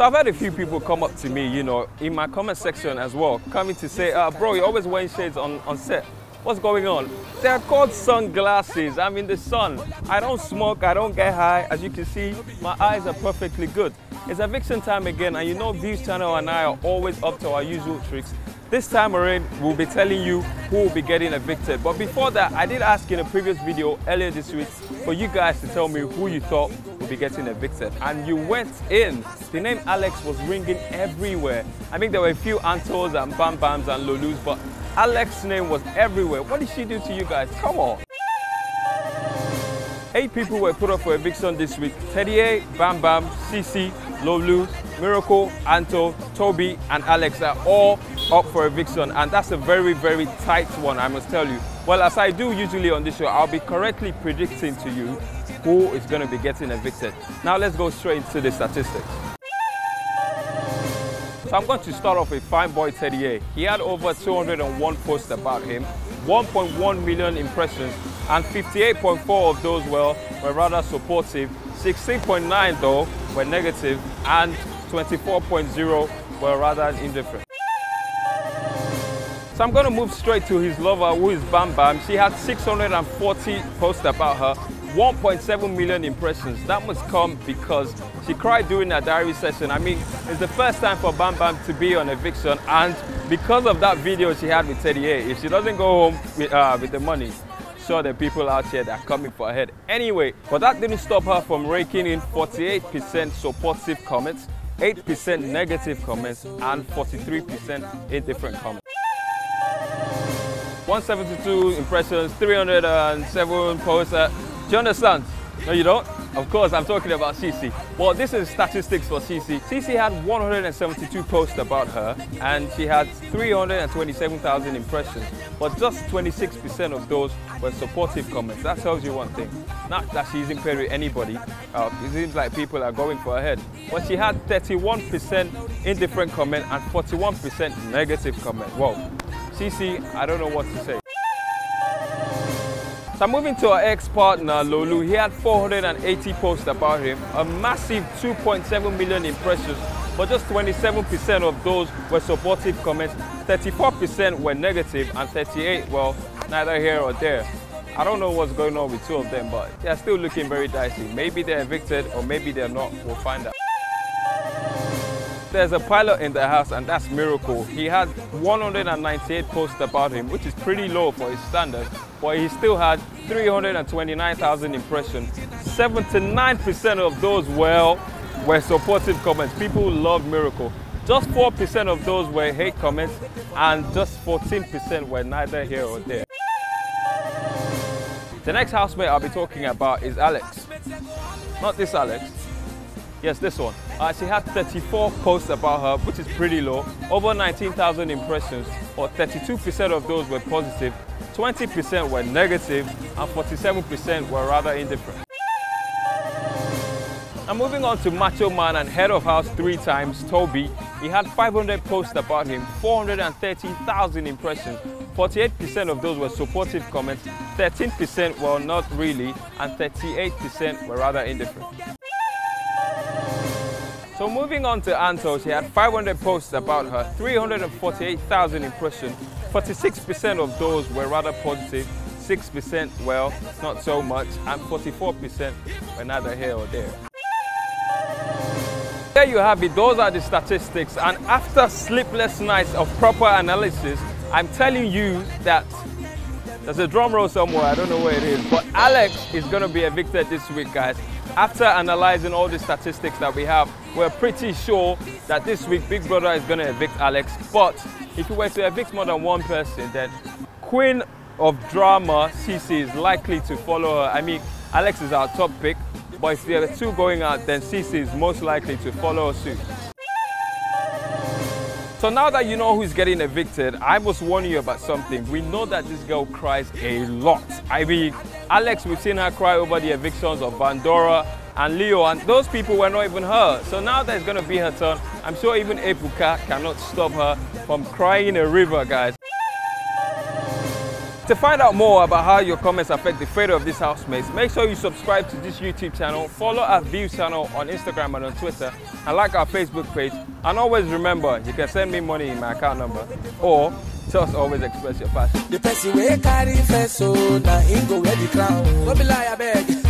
I've had a few people come up to me, you know, in my comment section as well, coming to say, bro, you're always wearing shades on set. What's going on? They're called sunglasses. I'm in the sun. I don't smoke, I don't get high. As you can see, my eyes are perfectly good. It's eviction time again, and you know Views channel and I are always up to our usual tricks. This time around, we'll be telling you who will be getting evicted. But before that, I did ask in a previous video earlier this week for you guys to tell me who you thought would be getting evicted. And you went in. The name Alex was ringing everywhere. I think there were a few Antos and BamBams and Lolus, but Alex's name was everywhere. What did she do to you guys? Come on. 8 people were put up for eviction this week. A, BamBam, Cee C, Lolu, Rico, Anto, Tobi, and Alex are all up for eviction, and that's a very, very tight one, I must tell you. Well, as I do usually on this show, I'll be correctly predicting to you who is going to be getting evicted. Now let's go straight into the statistics. So I'm going to start off with fine boy A. He had over 201 posts about him, 1.1 million impressions, and 58.4 of those were rather supportive, 16.9 though were negative, and 24.0 were rather indifferent. So I'm going to move straight to his lover, who is BamBam. She had 640 posts about her, 1.7 million impressions. That must come because she cried during her diary session. I mean, it's the first time for BamBam to be on eviction, and because of that video she had with A, if she doesn't go home with the money, sure there are people out here that are coming for her head. Anyway, but that didn't stop her from raking in 48% supportive comments, 8% negative comments, and 43% indifferent comments. 172 impressions, 307 posts. Do you understand? No, you don't? Of course, I'm talking about Cee C. Well, this is statistics for Cee C. Cee C had 172 posts about her, and she had 327,000 impressions, but just 26% of those were supportive comments. That tells you one thing. Not that she isn't paired with anybody. It seems like people are going for her head. But she had 31% indifferent comment and 41% negative comment. Whoa. Cee C, I don't know what to say. So moving to our ex-partner, Lolu, he had 480 posts about him, a massive 2.7 million impressions, but just 27% of those were supportive comments, 34% were negative, and 38%, well, neither here or there. I don't know what's going on with two of them, but they're still looking very dicey. Maybe they're evicted or maybe they're not, we'll find out. There's a pilot in the house, and that's Miracle. He had 198 posts about him, which is pretty low for his standards, but he still had 329,000 impressions. 79% of those were supportive comments. People loved Miracle. Just 4% of those were hate comments, and just 14% were neither here or there. The next housemate I'll be talking about is Alex. Not this Alex. Yes, this one. She had 34 posts about her, which is pretty low, over 19,000 impressions, or 32% of those were positive, 20% were negative, and 47% were rather indifferent. And moving on to Macho Man and Head of House 3 times, Tobi. He had 500 posts about him, 430,000 impressions, 48% of those were supportive comments, 13% were not really, and 38% were rather indifferent. So moving on to Anto, she had 500 posts about her, 348,000 impressions, 46% of those were rather positive, 6% well, not so much, and 44% were neither here or there. There you have it, those are the statistics, and after sleepless nights of proper analysis, I'm telling you that there's a drum roll somewhere, I don't know where it is, but Alex is going to be evicted this week, guys. After analyzing all the statistics that we have, we're pretty sure that this week Big Brother is going to evict Alex. But if we were to evict more than one person, then Queen of Drama, Cee C, is likely to follow her. I mean, Alex is our top pick, but if there are 2 going out, then Cee C is most likely to follow her suit. So now that you know who's getting evicted, I must warn you about something. We know that this girl cries a lot. I mean, Alex, we've seen her cry over the evictions of Vandora and Leo, and those people were not even her. So now that it's going to be her turn, I'm sure even Epuka cannot stop her from crying a river, guys. To find out more about how your comments affect the fate of these housemates, make sure you subscribe to this YouTube channel, follow our Views channel on Instagram and on Twitter, and like our Facebook page. And always remember, you can send me money in my account number, or just always express your passion. The person we carry first, so now he go wear the crown. Don't be lie, I beg.